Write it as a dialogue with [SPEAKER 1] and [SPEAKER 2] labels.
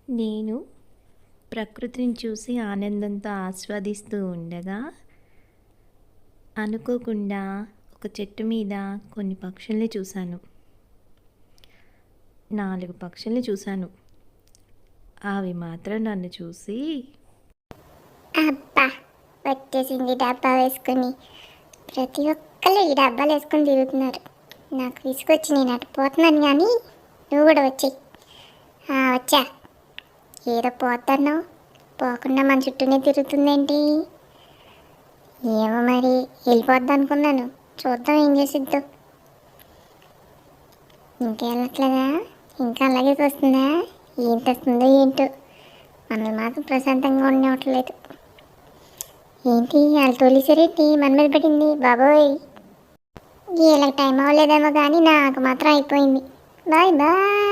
[SPEAKER 1] నేను ప్రకృతిని చూసి ఆనందంతో ఆస్వాదిస్తూ ఉండగా అనుకోకుండా ఒక చెట్టు మీద కొన్ని పక్షుల్ని చూశాను. 4 పక్షుల్ని చూశాను. అవి మాత్రం నన్ను చూసి
[SPEAKER 2] అబ్బా, వచ్చేసింది డబ్బా వేసుకుని. ప్రతి ఒక్కళ్ళు ఈ డబ్బాలు వేసుకుని తిరుగుతున్నారు. నాకు విసుకొచ్చి నేను అటు పోతున్నాను, కానీ నువ్వు కూడా వచ్చేయి. వచ్చా. ఏదో పోతున్నావు, పోకుండా మన చుట్టూనే తిరుగుతుందేంటి? ఏమో మరి, వెళ్ళిపోద్ది అనుకున్నాను. చూద్దాం ఏం చేసిద్దో. ఇంకా వెళ్ళట్లేదా? ఇంకా అలాగే వస్తుందా? ఏం తెస్తుందో ఏంటో, మనల్ని మాత్రం ప్రశాంతంగా ఉండవట్లేదు. ఏంటి వాళ్ళు తోలేసారేంటి? మన మీద పడింది బాబోయ్. వీళ్ళకి టైం అవ్వలేదేమో కానీ నాకు మాత్రం అయిపోయింది. Bye bye.